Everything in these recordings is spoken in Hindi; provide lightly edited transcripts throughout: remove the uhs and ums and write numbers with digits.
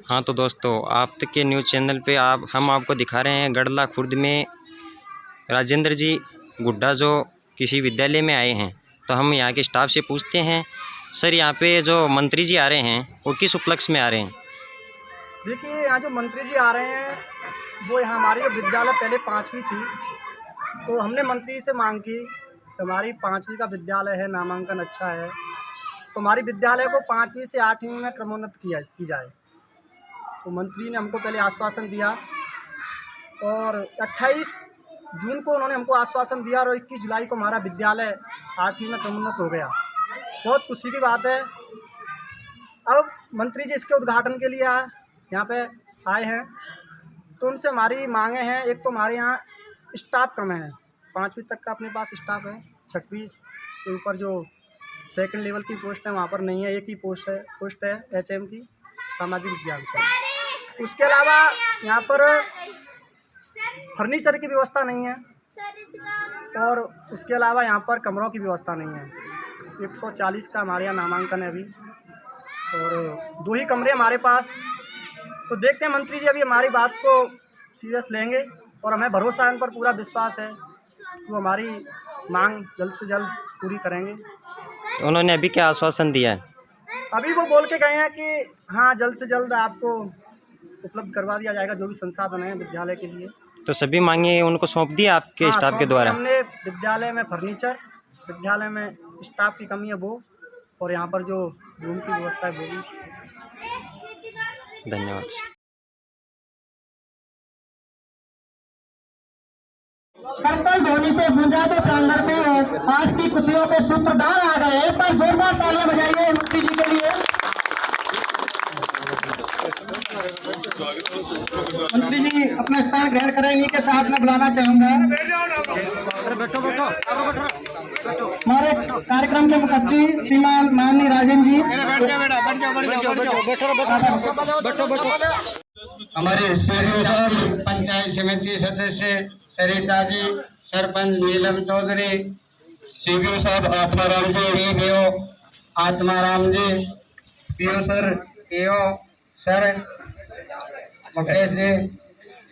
हाँ तो दोस्तों, आप तक के न्यूज़ चैनल पे हम आपको दिखा रहे हैं गढ़ला खुर्द में राजेंद्र जी गुड्डा जो किसी विद्यालय में आए हैं। तो हम यहाँ के स्टाफ से पूछते हैं, सर यहाँ पे जो मंत्री जी आ रहे हैं वो किस उपलक्ष्य में आ रहे हैं? देखिए, यहाँ जो मंत्री जी आ रहे हैं वो यहाँ हमारी विद्यालय पहले 5वीं थी, तो हमने मंत्री से मांग की कि हमारी 5वीं का विद्यालय है, नामांकन अच्छा है, तो हमारी विद्यालय को 5वीं से 8वीं में क्रमोन्नत की जाए। तो मंत्री ने हमको पहले आश्वासन दिया और 28 जून को उन्होंने हमको आश्वासन दिया और 21 जुलाई को हमारा विद्यालय 8वीं में क्रमोन्नत हो गया। बहुत खुशी की बात है। अब मंत्री जी इसके उद्घाटन के लिए यहाँ पे आए हैं, तो उनसे हमारी मांगे हैं। एक तो हमारे यहाँ स्टाफ कम है, 5वीं तक का अपने पास स्टाफ है, 6वीं से ऊपर जो सेकंड लेवल की पोस्ट है वहाँ पर नहीं है। एक ही पोस्ट है HM की, सामाजिक विज्ञान से। उसके अलावा यहाँ पर फर्नीचर की व्यवस्था नहीं है और उसके अलावा यहाँ पर कमरों की व्यवस्था नहीं है। 140 का हमारे यहाँ नामांकन है अभी और 2 ही कमरे हमारे पास। तो देखते हैं मंत्री जी अभी हमारी बात को सीरियस लेंगे और हमें भरोसा है, उन पर पूरा विश्वास है कि वो हमारी मांग जल्द से जल्द पूरी करेंगे। उन्होंने अभी क्या आश्वासन दिया है? अभी वो बोल के गए हैं कि हाँ जल्द से जल्द आपको उपलब्ध करवा दिया जाएगा जो भी संसाधन है विद्यालय के लिए। तो सभी मांगे उनको सौंप दिया आपके स्टाफ के द्वारा? हमने विद्यालय में फर्नीचर, विद्यालय में स्टाफ की कमी है वो, और यहाँ पर जो रूम की व्यवस्था है वो भी। धन्यवाद। करतल ध्वनि से गूंजा तो प्रांगण में आज की खुशियों के सूत्रधार आ गए हैं, पर जोरदार तालियां बजाइए मंत्री जी के लिए। मंत्री जी अपना स्थान ग्रहण करें, इन्हीं के साथ में बुलाना चाहूंगा। हमारे कार्यक्रम के मुखर्जी श्रीमान माननीय राजेंद्र जी, हमारे साहब, पंचायत समिति सदस्य सरिता जी, सरपंच नीलम चौधरी, CBO साहब Atmaram ji, ABO Atmaram ji, PO sir, AO sir Mukesh ji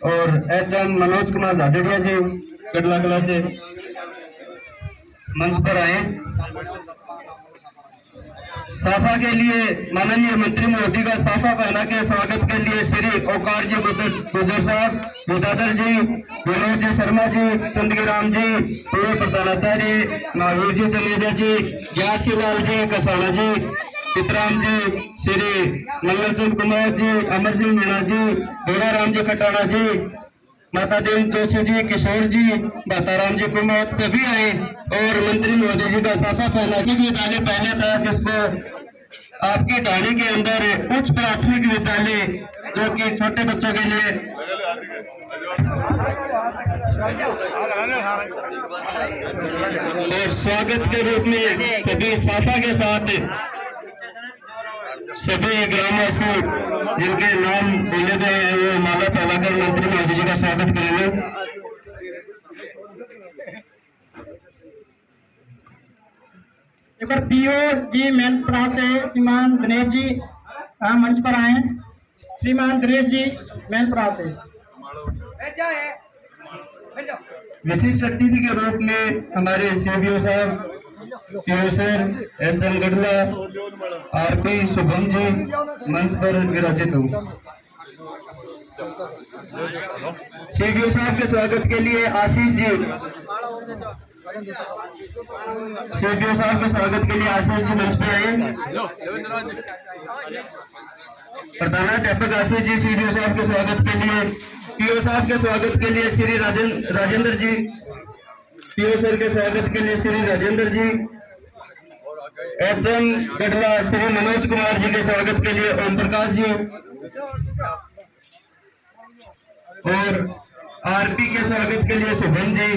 और HM मनोज कुमार झाझड़िया जी गढ़ला कला से मंच पर आए। साफा के लिए माननीय मंत्री महोदय का साफा पहना के स्वागत के लिए श्री ओकार जी गुजर साहब, विदाधर जी, विनोद जी शर्मा जी, चंदगीराम जी, पूर्व प्रधानाचार्य महावीर जी चनेजा जी, ग्यारसी लाल जी कसाना जी, पितराम जी, श्री मंगलचंद कुमार जी, अमर सिंह मीणा जी, दोराराम जी खटाना जी, माता देव जोशी जी, किशोर जी, बाताराम जी कुमार सभी आए और मंत्री महोदय जी का साफा पहना के विद्यालय पहले था, जिसको आपकी ढाणी के अंदर उच्च प्राथमिक विद्यालय जो कि छोटे बच्चों के लिए और स्वागत के रूप में सभी साफा के साथ सभी ग्रामवासी जिनके नाम बोले गए हैं वो माला फैलाकर मंत्री महोदय जी का स्वागत करेंगे। एक बार PO जी मैनपुरा से श्रीमान दिनेश जी मंच पर आए। श्रीमान दिनेश जी मैनपुरा से विशिष्ट अतिथि के रूप में हमारे CBO साहब, PO sir, HM Gadhla, RP Shubham ji मंच पर विराजित हूँ। CBO साहब के स्वागत के लिए आशीष जी, CBO साहब के स्वागत के लिए आशीष जी मंच पे आए। प्रधानाध्यापक आशीष जी CBO साहब के स्वागत के लिए, PO साहब के स्वागत के लिए श्री राजेंद्र जी, PO सर के स्वागत के लिए श्री राजेंद्र जी, HM गढ़ला श्री मनोज कुमार जी के स्वागत के लिए ओम प्रकाश जी और RP के स्वागत के लिए शुभम जी।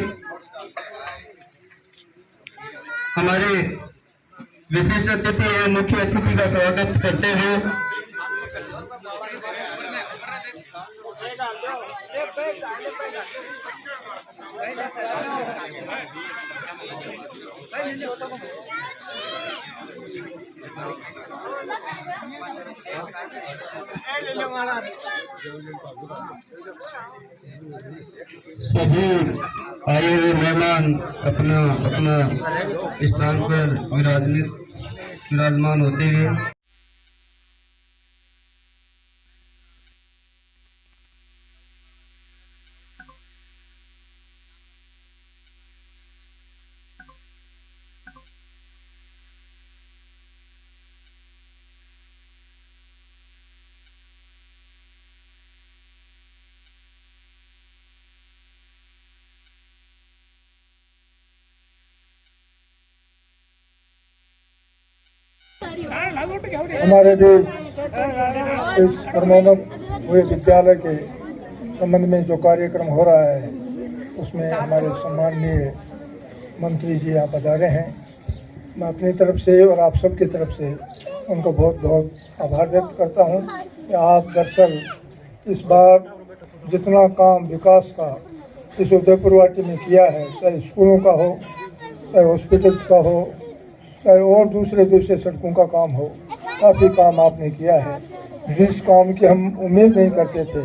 हमारे विशिष्ट अतिथि एवं मुख्य अतिथि का स्वागत करते हुए सभी आए हुए मेहमान अपना अपना स्थान पर विराजमान होते हुए हमारे भी इस कर्मोन्नत हुए विद्यालय के संबंध में जो कार्यक्रम हो रहा है उसमें हमारे सम्माननीय मंत्री जी यहाँ पधारे हैं। मैं अपनी तरफ से और आप सबकी तरफ से उनको बहुत बहुत आभार व्यक्त करता हूँ कि आप दरअसल इस बार जितना काम विकास का इस उदयपुर वाटी में किया है, चाहे स्कूलों का हो, चाहे हॉस्पिटल्स का हो, चाहे और दूसरे सड़कों का काम हो, काफ़ी काम आपने किया है जिस काम की हम उम्मीद नहीं करते थे।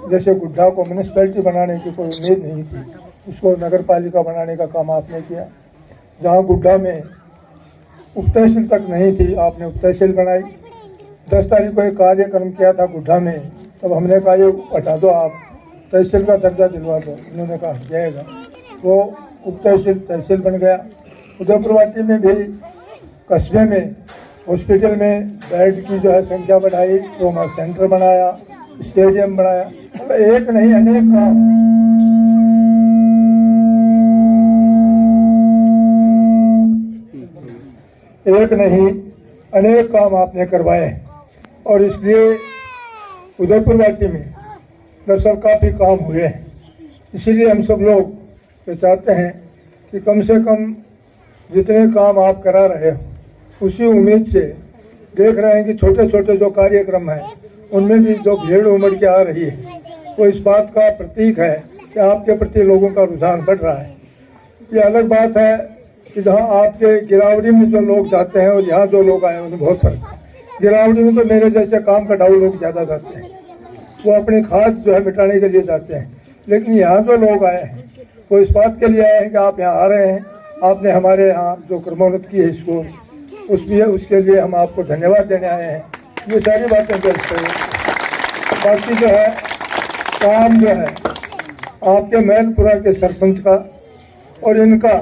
जैसे गुड्डा को म्यूनिसिपैलिटी बनाने की कोई उम्मीद नहीं थी, उसको नगर पालिका बनाने का काम आपने किया। जहाँ गुड्डा में उप तहसील तक नहीं थी, आपने उप तहसील बनाई। 10 तारीख को एक कार्यक्रम किया था गुड्डा में, तब हमने कहा ये हटा दो, आप तहसील का दर्जा दिलवा दो। उन्होंने कहा हट जाएगा, वो उप तहसील तहसील बन गया। उदयपुर वाटी में भी कस्बे में हॉस्पिटल में बेड की जो है संख्या बढ़ाई, ट्रॉमा सेंटर बनाया, स्टेडियम बनाया। एक नहीं अनेक काम आपने करवाए हैं और इसलिए उदयपुर वाटी में दरअसल काफ़ी काम हुए हैं। इसीलिए हम सब लोग ये चाहते हैं कि कम से कम जितने काम आप करा रहे हो उसी उम्मीद से देख रहे हैं कि छोटे छोटे जो कार्यक्रम हैं उनमें भी जो भीड़ उमड़ के आ रही है वो इस बात का प्रतीक है कि आपके प्रति लोगों का रुझान बढ़ रहा है। ये अलग बात है कि जहाँ आपके गिरावड़ी में जो लोग जाते हैं और यहाँ जो लोग आए हैं उन्हें बहुत फर्क है। गिरावड़ी में तो मेरे जैसे काम कटाऊ लोग ज़्यादा जाते हैं, वो अपनी खाद जो है मिटाने के लिए जाते हैं, लेकिन यहाँ जो लोग आए हैं वो इस बात के लिए आए हैं कि आप यहाँ आ रहे हैं, आपने हमारे यहाँ जो कर्मोन्नत की है स्कूल उसके लिए हम आपको धन्यवाद देने आए हैं। ये सारी बातें दर्ज करें। बाकी जो है काम जो है आपके मैलपुरा के सरपंच का और इनका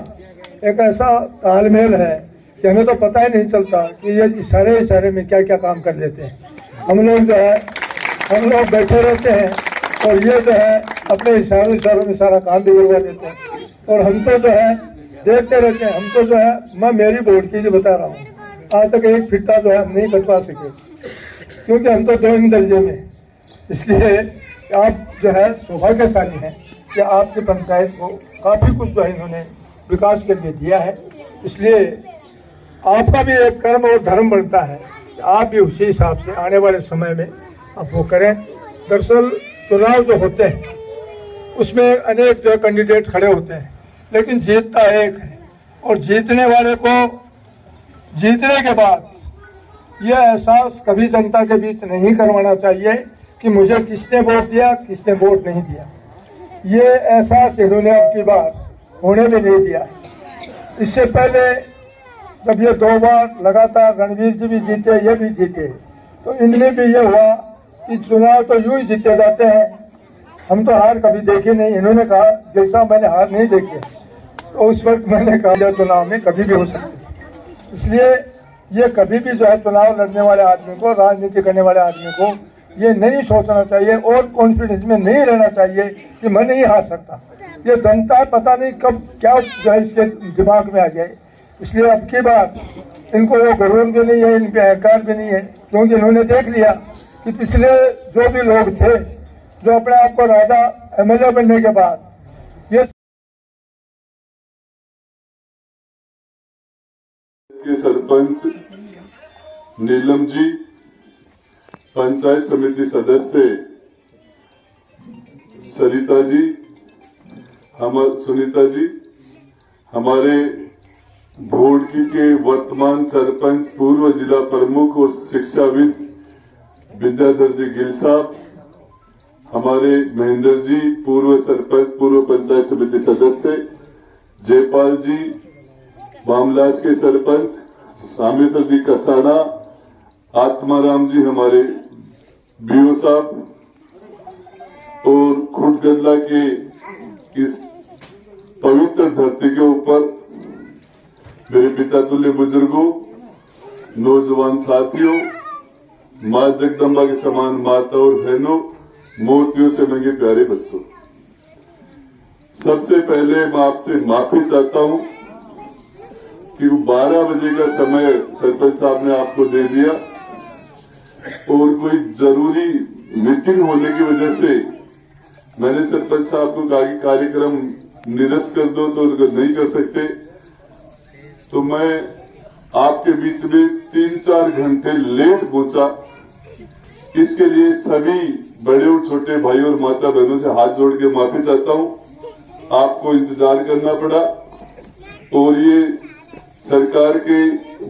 एक ऐसा तालमेल है कि हमें तो पता ही नहीं चलता कि ये इशारे में क्या क्या काम कर लेते हैं। हम लोग बैठे रहते हैं और ये जो है अपने इशारों में सारा काम भी करवा देते हैं और हम तो जो है देखते रहते हैं। हम तो जो है मैं मेरी बोर्ड की जो बता रहा हूँ, आज तक एक फिट्टा जो है हम नहीं कटवा सके क्योंकि हम तो 2 दर्जे में। इसलिए आप जो है सौभाग्यशाली हैं कि आपकी पंचायत को काफ़ी कुछ जो है इन्होंने विकास के लिए दिया है। इसलिए आपका भी एक कर्म और धर्म बनता है कि आप भी उसी हिसाब से आने वाले समय में आप वो करें। दरअसल चुनाव जो होते हैं उसमें अनेक जो कैंडिडेट खड़े होते हैं, लेकिन जीतता एक है और जीतने वाले को जीतने के बाद यह एहसास कभी जनता के बीच नहीं करवाना चाहिए कि मुझे किसने वोट दिया, किसने वोट नहीं दिया। ये एहसास इन्होंने अब की बार होने में नहीं दिया। इससे पहले जब ये 2 बार लगातार रणवीर जी भी जीते, ये भी जीते, तो इनमें भी ये हुआ कि चुनाव तो यूं ही जीते जाते हैं, हम तो हार कभी देखी नहीं। इन्होंने कहा जैसा मैंने हार नहीं देखी, तो उस वक्त मैंने कहा चुनाव में कभी भी हो सकती। इसलिए ये कभी भी जो है चुनाव लड़ने वाले आदमी को, राजनीति करने वाले आदमी को ये नहीं सोचना चाहिए और कॉन्फिडेंस में नहीं रहना चाहिए कि मैं नहीं हार सकता। ये जनता पता नहीं कब क्या जो है इसके दिमाग में आ जाए। इसलिए अब की बात इनको वो गरूर भी नहीं है, इन पे अहंकार भी नहीं है, क्योंकि इन्होंने देख लिया कि पिछले जो भी लोग थे जो अपने आप को राजा एमएलए बनने के बाद ये के सरपंच नीलम जी, पंचायत समिति सदस्य सुनीता जी, हमारे भोड़की के वर्तमान सरपंच, पूर्व जिला प्रमुख और शिक्षाविद विद्याधर जी गिल साहब, हमारे महेंद्र जी, पूर्व सरपंच, पूर्व पंचायत समिति सदस्य, जयपाल जी, बामलाज के सरपंच, रामेश्वर जी कसाना, आत्माराम जी हमारे बीओ साहब, और खुटगंदा के इस पवित्र धरती के ऊपर मेरे पिता तुल्य बुजुर्गों, नौजवान साथियों, मां जगदम्बा के समान माता और बहनों, मूर्तियों से नंगे प्यारे बच्चों, सबसे पहले मैं आपसे माफी चाहता हूं कि 12 बजे का समय सरपंच साहब ने आपको दे दिया और कोई जरूरी मीटिंग होने की वजह से मैंने सरपंच साहब को कहा कि कार्यक्रम निरस्त कर दो, तो नहीं कर सकते। तो मैं आपके बीच में 3-4 घंटे लेट पहुंचा। इसके लिए सभी बड़े और छोटे भाई और माता बहनों से हाथ जोड़ के माफी चाहता हूं। आपको इंतजार करना पड़ा और ये सरकार के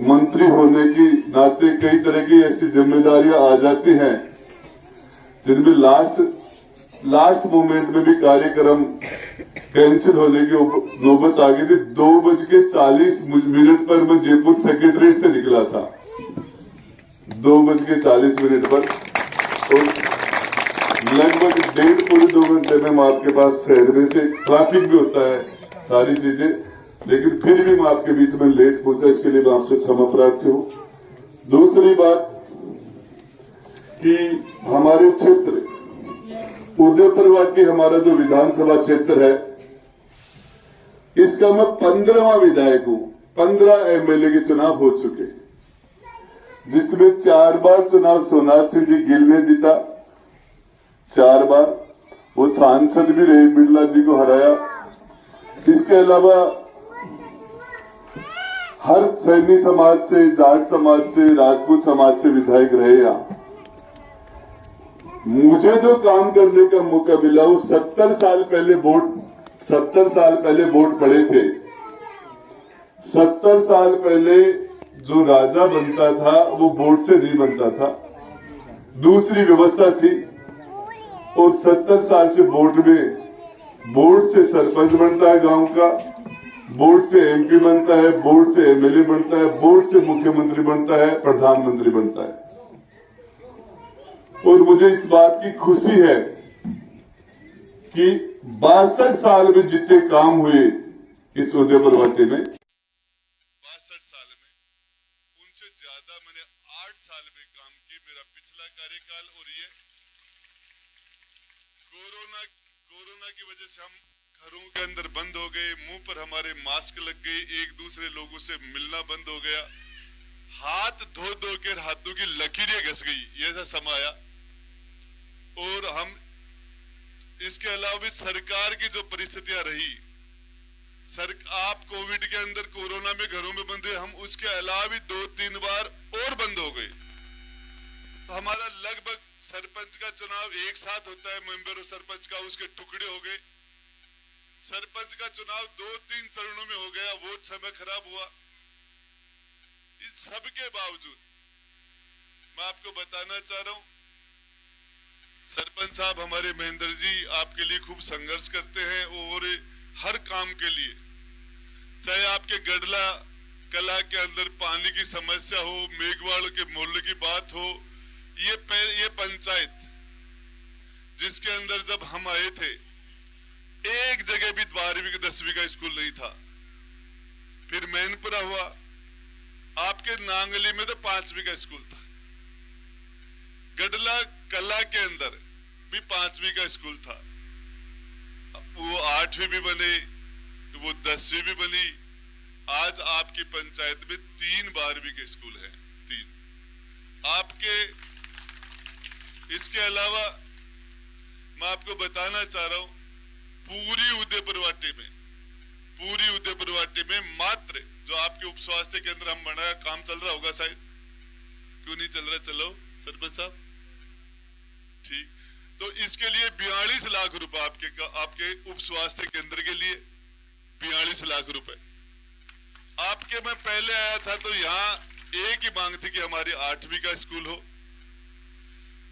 मंत्री होने की नाते कई तरह की ऐसी जिम्मेदारियां आ जाती हैं जिनमें लास्ट मोमेंट में भी कार्यक्रम कैंसिल होने की नौबत आ गई थी। 2:40 पर मैं जयपुर सेक्रेटरीट से निकला था, 2:40 पर, और लगभग 1.5-2 घंटे में मैं आपके पास शहर में से, ट्रैफिक भी होता है, सारी चीजें, लेकिन फिर भी मैं आपके बीच में लेट पहुंचा, इसके लिए मैं आपसे क्षमा प्रार्थी हूं। दूसरी बात कि हमारे क्षेत्र उदयपुर वाटी, हमारा जो विधानसभा क्षेत्र है, इसका मैं 15वां विधायक हूं। 15 एमएलए के चुनाव हो चुके, जिसमें 4 बार चुनाव सोनाथ सिंह जी गिल ने जीता, 4 बार वो सांसद भी रहे, बिरला जी को हराया। इसके अलावा हर सैनी समाज से, जाट समाज से, राजपूत समाज से विधायक रहे। यहां मुझे जो काम करने का मौका मिला वो 70 साल पहले वोट पड़े थे। 70 साल पहले जो राजा बनता था वो वोट से नहीं बनता था, दूसरी व्यवस्था थी। और 70 साल से वोट से सरपंच बनता है गांव का, वोट से एमपी बनता है, वोट से एमएलए बनता है, वोट से मुख्यमंत्री बनता है, प्रधानमंत्री बनता है। और मुझे इस बात की खुशी है कि 62 साल में जितने काम हुए इस उदयपुर वाटी में, 62 साल में उनसे ज्यादा मैंने 8 साल में काम किए। मेरा पिछला कार्यकाल, और ये कोरोना की वजह से हम घरों के अंदर बंद हो गए, मुंह पर हमारे मास्क लग गए, एक दूसरे लोगों से मिलना बंद हो गया, हाथ धो के हाथों की लकीरें घस गई, ये ऐसा समय आया। और हम इसके अलावा भी सरकार की जो परिस्थितियां रही, आप कोविड के अंदर कोरोना में घरों में बंद हुए, हम उसके अलावा भी 2-3 बार और बंद हो गए। तो हमारा लगभग सरपंच का चुनाव एक साथ होता है, मेंबर और सरपंच का, उसके टुकड़े हो गए। सरपंच का चुनाव 2-3 चरणों में हो गया, वोट समय खराब हुआ। इस सब के बावजूद मैं आपको बताना चाह रहा हूं, सरपंच साहब हमारे महेंद्र जी आपके लिए खूब संघर्ष करते हैं, और हर काम के लिए, चाहे आपके गडला कला के अंदर पानी की समस्या हो, मेघवाड़ के मोहल्ले की बात हो, ये पंचायत जिसके अंदर जब हम आए थे एक जगह भी 12वीं 10वीं का स्कूल नहीं था। फिर मैनपुरा हुआ, आपके नांगली में तो 5वीं का स्कूल था, गडला कला के अंदर भी 5वीं का स्कूल था, वो 8वीं भी बने, वो 10वीं भी बनी। आज आपकी पंचायत में 3 12वीं के स्कूल हैं, 3 आपके। इसके अलावा मैं आपको बताना चाह रहा हूं, पूरी उदयपुर वाटी में मात्र जो आपके उप स्वास्थ्य केंद्र हम बनाया, काम चल रहा होगा शायद, क्यों नहीं चल रहा? चलो सरपंच साहब, ठीक, तो इसके लिए 42 लाख रुपए आपके उप स्वास्थ्य केंद्र के लिए 42 लाख रुपए। आपके मैं पहले आया था तो यहाँ एक ही मांग थी कि हमारी 8वीं का स्कूल हो।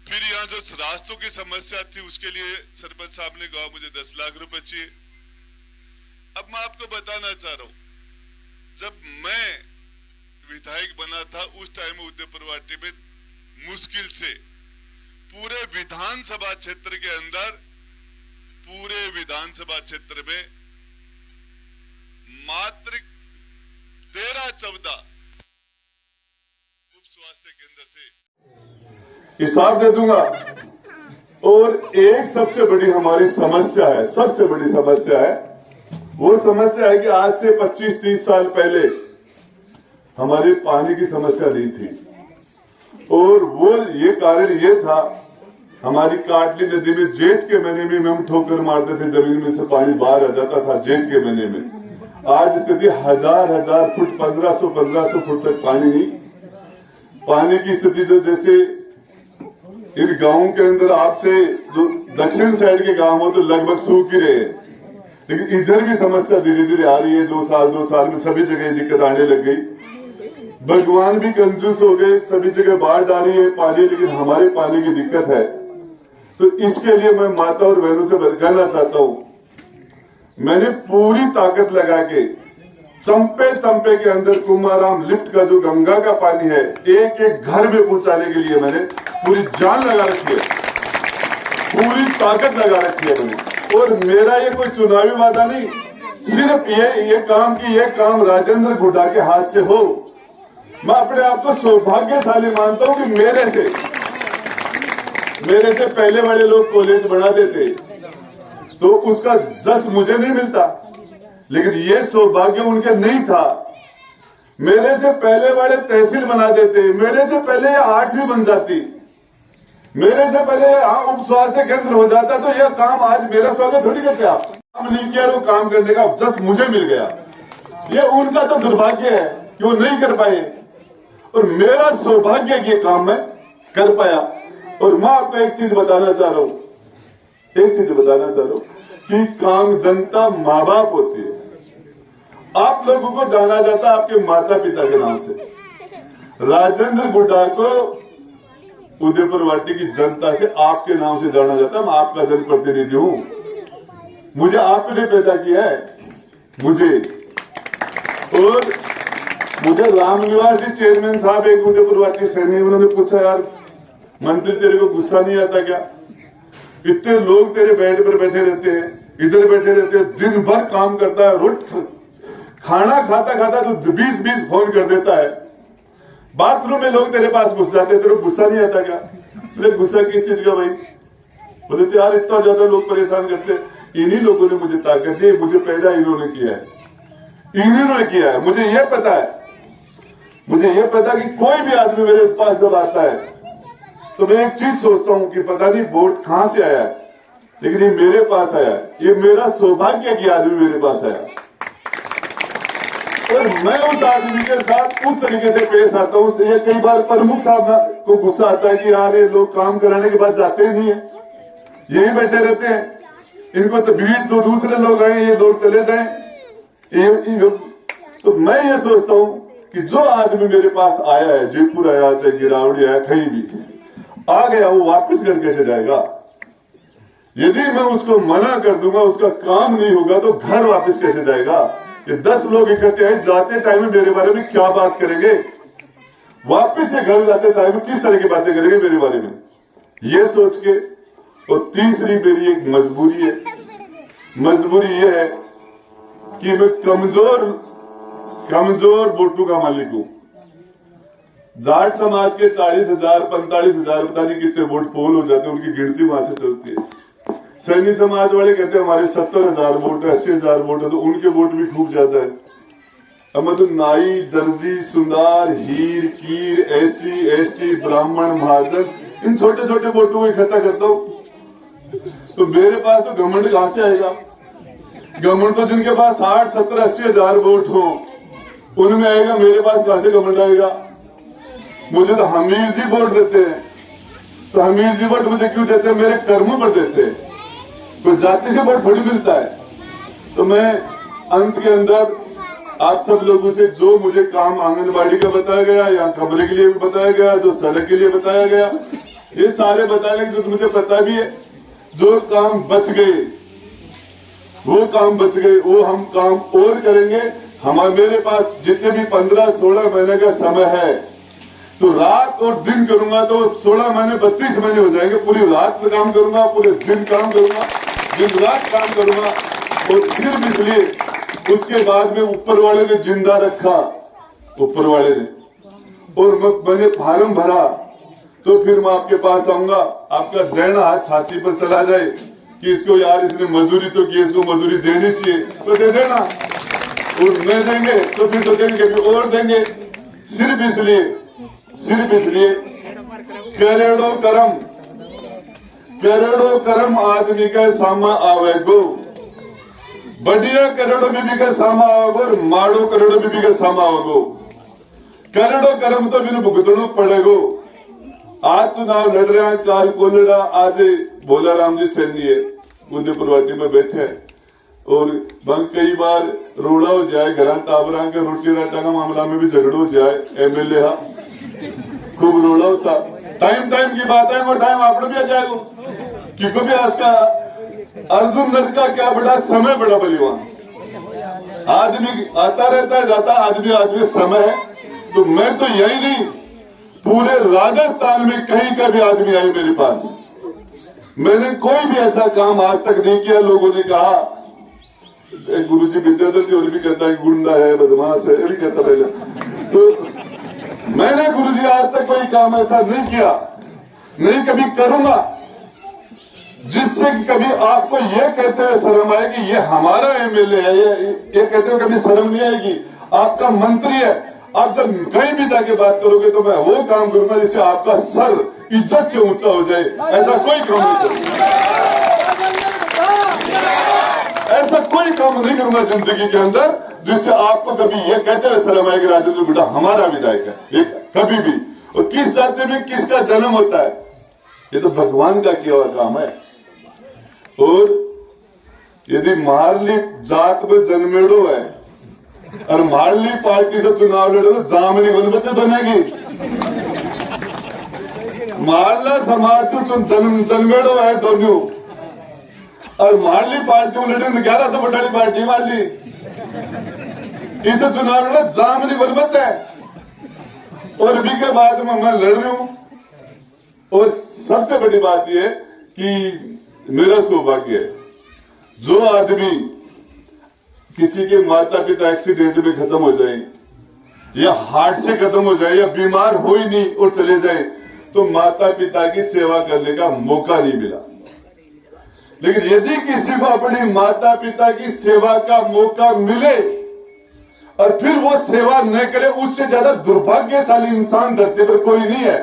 फिर यहाँ जो रास्तों की समस्या थी उसके लिए सरपंच साहब ने कहा मुझे 10 लाख रुपए चाहिए। अब मैं आपको बताना चाह रहा हूं, जब मैं विधायक बना था उस टाइम उदयपुरवाटी में मुश्किल से पूरे विधानसभा क्षेत्र के अंदर, पूरे विधानसभा क्षेत्र में मात्र 13-14 उप स्वास्थ्य केंद्र थे। हिसाब दे दूंगा। और एक सबसे बड़ी हमारी समस्या है, सबसे बड़ी समस्या है, वो समस्या है कि आज से 25-30 साल पहले हमारे पानी की समस्या नहीं थी। और वो ये कारण ये था, हमारी काटली नदी में जेठ के महीने में हम ठोकर मारते थे, जमीन में से पानी बाहर आ जाता था जेठ के महीने में। आज स्थिति हजार फुट 1500 फुट तक पानी नहीं। पानी की स्थिति जो जैसे इन गांवों के अंदर आपसे जो दक्षिण साइड के गांव हो तो लगभग सूख ही रहे हैं, लेकिन इधर भी समस्या धीरे धीरे आ रही है। 2 साल में सभी जगह दिक्कत आने लग गई। भगवान भी कंजूस हो गए, सभी जगह बाढ़ आ रही है पानी, लेकिन हमारे पानी की दिक्कत है। तो इसके लिए मैं माता और बहनों से कहना चाहता हूं, मैंने पूरी ताकत लगा के चंपे के अंदर कुमाराम लिफ्ट का जो गंगा का पानी है एक एक घर में पहुंचाने के लिए मैंने पूरी जान लगा रखी है, पूरी ताकत लगा रखी है मैंने। और मेरा ये कोई चुनावी वादा नहीं, सिर्फ ये काम राजेंद्र गुड्डा के हाथ से हो। मैं अपने आप को सौभाग्यशाली मानता हूं कि मेरे से पहले वाले लोग कॉलेज बना देते तो उसका जस मुझे नहीं मिलता, लेकिन ये सौभाग्य उनके नहीं था। मेरे से पहले वाले तहसील बना देते, मेरे से पहले ये 8वीं बन जाती, मेरे से पहले उप स्वास्थ्य केंद्र हो जाता, तो यह काम आज मेरा स्वागत थोड़ी करते आप। काम नहीं किया, वो काम करने का जस मुझे मिल गया। ये उनका तो दुर्भाग्य है कि वो नहीं कर पाए, और मेरा सौभाग्य कि काम मैं कर पाया। और मैं आपको एक चीज बताना चाह रहा हूं कि काम जनता माँ बाप होती है। आप लोगों को जाना जाता आपके माता पिता के नाम से। राजेंद्र गुड्डा को उदयपुरवाटी की जनता से आपके नाम से जाना जाता है। मैं आपका जनप्रतिनिधि हूं, मुझे आपने पैदा किया है और मुझे रामनिवास जी चेयरमैन साहब एक उदयपुरवाटी सैनिक, उन्होंने पूछा यार मंत्री तेरे को गुस्सा नहीं आता क्या? इतने लोग तेरे बेड पर बैठे रहते हैं, इधर बैठे रहते हैं, दिन भर काम करता है, खाना खाता तो 20 फोन कर देता है, बाथरूम में लोग तेरे पास घुस जाते हैं, तेरे को गुस्सा नहीं आता क्या? बोले गुस्सा किस चीज का भाई? बोले तो यार इतना ज्यादा लोग परेशान करते हैं, इन्हीं लोगों ने मुझे ताकत दी, मुझे पैदा इन्होंने किया है। मुझे ये पता कि कोई भी आदमी मेरे पास जब आता है तो मैं एक चीज सोचता हूं कि पता नहीं वोट कहां से आया है, लेकिन ये मेरे पास आया है। ये मेरा सौभाग्य कि आदमी मेरे पास आया, और मैं उस आदमी के साथ उस तरीके से पेश आता हूं। ये कई बार प्रमुख साहब को गुस्सा आता है कि यार ये लोग काम कराने के बाद जाते ही नहीं है, यही बैठे रहते हैं, इनको तो भीड़ दूसरे लोग आए, ये लोग चले जाएं। तो मैं ये सोचता हूं कि जो आदमी मेरे पास आया है, जयपुर आया, चाहे गिरावड़ी आया, कहीं भी आ गया, वो वापस घर कैसे जाएगा? यदि मैं उसको मना कर दूंगा, उसका काम नहीं होगा, तो घर वापस कैसे जाएगा? ये 10 लोग इकट्ठे आए, जाते टाइम में मेरे बारे में क्या बात करेंगे, वापस से घर जाते टाइम में किस तरह की बातें करेंगे मेरे बारे में, ये सोच के। और तीसरी मेरी एक मजबूरी ये है कि मैं कमजोर वोटों का मालिक हूं। जाट समाज के 40,000 45,000 पता नहीं कितने वोट पोल हो जाते हैं, उनकी गिनती वहां से चलती है। सैनी समाज वाले कहते हैं हमारे 70,000 वोट है, 80,000 वोट है, तो उनके वोट भी खूब ज्यादा है। अब मतलब नाई, दर्जी, सुंदार, हीर, कीर, SC ST, ब्राह्मण, महाजन, इन छोटे छोटे वोटों को इकट्ठा करता हूं, तो मेरे पास तो घमंड कहां से आएगा? घमंड तो जिनके पास 60, 70, 80,000 वोट हो उनमें आएगा, मेरे पास कहां से घमंड आएगा? मुझे तो हमीर जी वोट देते हैं, तो हमीर जी वोट मुझे क्यों देते हैं? मेरे कर्मों पर देते हैं, कोई जाति से वोट थोड़ी मिलता है। तो मैं अंत के अंदर आप सब लोगों से जो मुझे काम आंगनबाड़ी का बताया गया, यहाँ कमरे के लिए भी बताया गया, जो सड़क के लिए बताया गया, ये सारे बताए गए जो मुझे पता भी है। जो काम बच गए वो काम बच गए, वो हम काम और करेंगे। मेरे पास जितने भी 15-16 महीने का समय है, तो रात और दिन करूंगा तो 16 महीने 32 महीने हो जाएंगे। पूरी रात काम करूंगा, पूरे दिन काम करूंगा, दिन रात काम करूंगा। और सिर्फ इसलिए उसके बाद में ऊपर वाले ने जिंदा रखा, ऊपर वाले ने, और मैंने फार्म भरा, तो फिर मैं आपके पास आऊंगा, आपका दैना हाथ छाती पर चला जाए कि इसको यार इसने मजदूरी तो की, इसको मजदूरी देनी चाहिए, तो दे देना। और नहीं देंगे तो फिर तो देंगे, फिर और देंगे। सिर्फ इसलिए करोड़ों कर्म आदमी के सामा आवेगो, बढ़िया करोड़ों में भी का सामा आओगे और माड़ो करोड़ों में भी का सामा आओगो। करोड़ों कर्म तो बिना भुगतनो पड़ेगो। आज चुनाव लड़ रहे हैं, काल को लड़ा, आज भोला राम जी सैनी है, उदयपुर वाटी में बैठे हैं। और कई बार रोड़ा हो जाए, घर टाबरा के रोटी राटा का मामला में भी झगड़ हो जाए, MLA खूब रोड़ा होता। टाइम की बात है, वो टाइम आप भी आ जाएगा, किसको भी आज का अर्जुन नर का क्या बड़ा समय, बड़ा बलिवान आदमी आता रहता है, जाता आदमी समय है। तो मैं तो यही नहीं, पूरे राजस्थान में कहीं का भी आदमी आए मेरे पास, मैंने कोई भी ऐसा काम आज तक नहीं किया। लोगों ने कहा गुरुजी विद्याधर जी और भी कहता है गुंडा है, बदमाश है, ये भी कहता पहले। तो मैंने गुरुजी आज तक कोई काम ऐसा नहीं किया, नहीं कभी करूंगा, जिससे कभी आपको ये कहते हुए शर्म आए कि ये हमारा MLA है, ये कहते हुए कभी शर्म नहीं आएगी। आपका मंत्री है, आप जब कहीं भी जाके बात करोगे तो मैं वो काम करूंगा जिससे आपका सर इज्जत से ऊंचा हो जाए। ऐसा कोई काम नहीं करूंगा, ऐसा कोई काम नहीं करूंगा जिंदगी के अंदर जिससे आपको कभी ये कहते हुए शर्म आए कि राजेंद्र गुड्डा हमारा विधायक है। ये कभी भी, और किस जाति में किसका जन्म होता है, ये तो भगवान का किया हुआ काम है। और यदि मारली जात में जन्मेड़ो है और मारली पार्टी से चुनाव लड़ो तो जामनी बन बच्चे बनेगी। मारला समाज से जन्मेड़ो है दोनों, और मारली पार्टी में लड़े 1100 बटाली पार्टी मारली, इसे चुनाव लड़ो जामनी बन बच्चे। और अभी के बाद में मैं लड़ रही हूं। और सबसे बड़ी बात यह कि मेरा सौभाग्य है, जो आदमी किसी के माता पिता एक्सीडेंट में खत्म हो जाए या हार्ट से खत्म हो जाए या बीमार हो ही नहीं और चले जाए, तो माता पिता की सेवा करने का मौका नहीं मिला। लेकिन यदि किसी को अपनी माता पिता की सेवा का मौका मिले और फिर वो सेवा न करे, उससे ज्यादा दुर्भाग्यशाली इंसान धरती पर कोई नहीं है।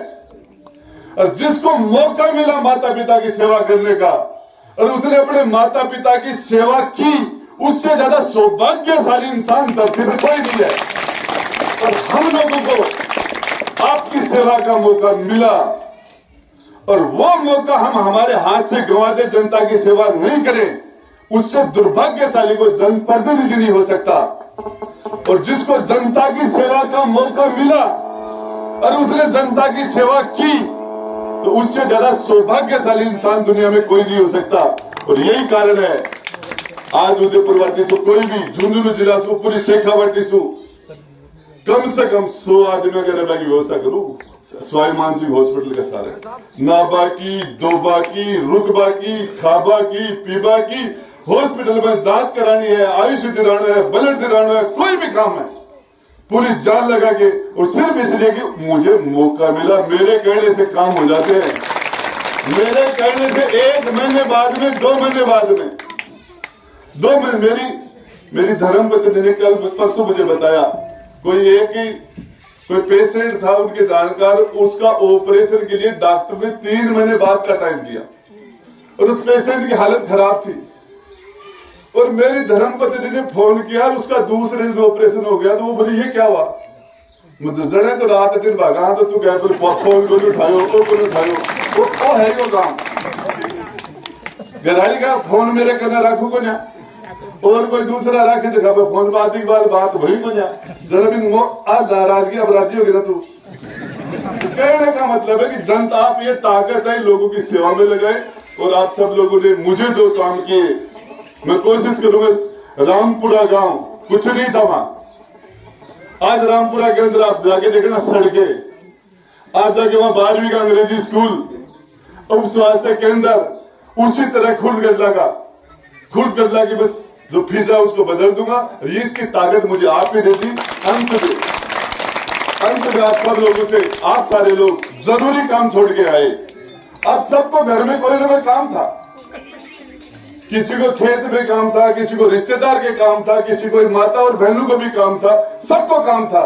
और जिसको मौका मिला माता पिता की सेवा करने का और उसने अपने माता पिता की सेवा की, उससे ज्यादा सौभाग्यशाली इंसान धरती पर कोई नहीं है। और हम लोगों को आपकी सेवा का मौका मिला और वो मौका हम हमारे हाथ से गंवा दे, जनता की सेवा नहीं करें, उससे दुर्भाग्यशाली को जनप्रतिनिधि नहीं हो सकता। और जिसको जनता की सेवा का मौका मिला और उसने जनता की सेवा की, तो उससे ज्यादा सौभाग्यशाली इंसान दुनिया में कोई नहीं हो सकता। और यही कारण है आज उदयपुर वाटी से कोई भी झुंझुनू जिला से पूरी शेखावाटी से कम से कम 100 आदमियों के रहने की व्यवस्था करूं। स्वाई मानसिंह हॉस्पिटल के सारे नाबा की, दोबा की, रुकबा की, खाबा की, पीबा की हॉस्पिटल में जांच करानी है, आयुष दिलाना है, ब्लड दिलाना है, कोई भी काम है पूरी जान लगा के, और सिर्फ इसलिए कि मुझे मौका मिला। मेरे कहने से काम हो जाते हैं, मेरे कहने से 1 महीने बाद में, 2 महीने बाद में, 2 महीने मेरी धर्मपत्नी ने कल परसों मुझे बताया, कोई पेशेंट था उनके जानकार, उसका ऑपरेशन के लिए डॉक्टर ने 3 महीने बाद का टाइम दिया और उस पेशेंट की हालत खराब थी। और मेरी धर्मपत्नी ने फोन किया, उसका दूसरे दिन ऑपरेशन हो गया। तो वो बोली ये क्या हुआ, मुझे जड़े तो रात दिन भागा, तो तू गए फोन को उठायो, वो है वो गांव गराड़ी का फोन मेरे करना रखू को ना और कोई दूसरा रखे जगह पे फोन बात वही को ना जरा भी नाराजगी अब राजी होगी ना तू। कहने का मतलब है कि जनता आप ये ताकत है लोगों की सेवा में लगाए और आप सब लोगों ने मुझे जो काम किए मैं कोशिश करूंगा। रामपुरा गांव कुछ नहीं था वहां, आज रामपुरा के अंदर आप जाके देखना सड़के, आज जाके वहां 12वीं का अंग्रेजी स्कूल, उप स्वास्थ्य केंद्र, उसी तरह खुर्द गड्ढा की बस जो फीसा उसको बदल दूंगा। इसकी ताकत मुझे आप ही देती। अंत में आप सब लोगों से आप सारे लोग जरूरी काम छोड़ के आए। आप सबको घर में कोई ना कोई काम था, किसी को खेत में काम था, किसी को रिश्तेदार के काम था, किसी को माता और बहनों को भी काम था, सबको काम था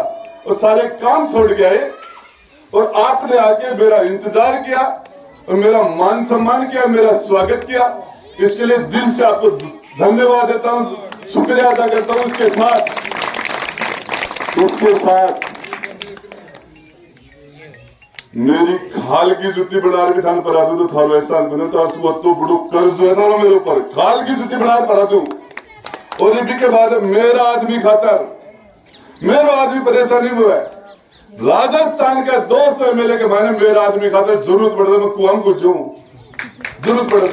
और सारे काम छोड़ के आए और आपने आके मेरा इंतजार किया और मेरा मान सम्मान किया, मेरा स्वागत किया। इसके लिए दिल से आपको धन्यवाद देता हूं, शुक्रिया अदा करता हूं। उसके साथ मेरी खाल की जुत्ती बनार भी थान परा दू तो थारो ऐसा बनो तो बड़ो कर्ज है ना मेरे ऊपर, खाल की जुत्ती बनार परा दू और इसी के बाद मेरा आदमी खातर मेरा आदमी परेशानी हुआ है। राजस्थान का 200 MLA के माने मेरा आदमी खातर जरूरत पड़े तो मैं कुआं को जाऊं, जरूरत पड़े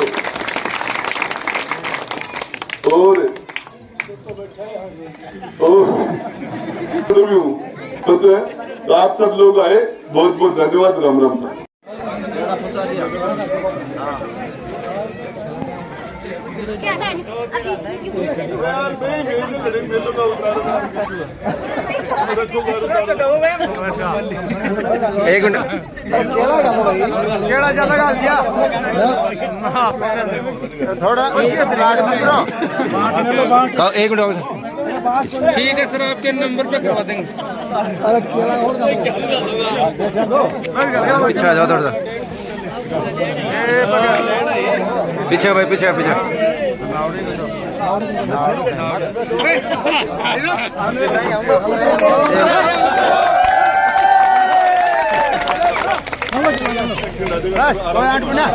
तो आप सब लोग आए, बहुत बहुत धन्यवाद। राम राम सर। एक मिनट केड़ा ज्यादा गाल दिया थोड़ा एक मिनट ठीक है सर, आपके नंबर पे करवा देंगे। पीछे आ जाओ थोड़ा सा, पीछे भाई पीछे पीछे। बस 8 गुना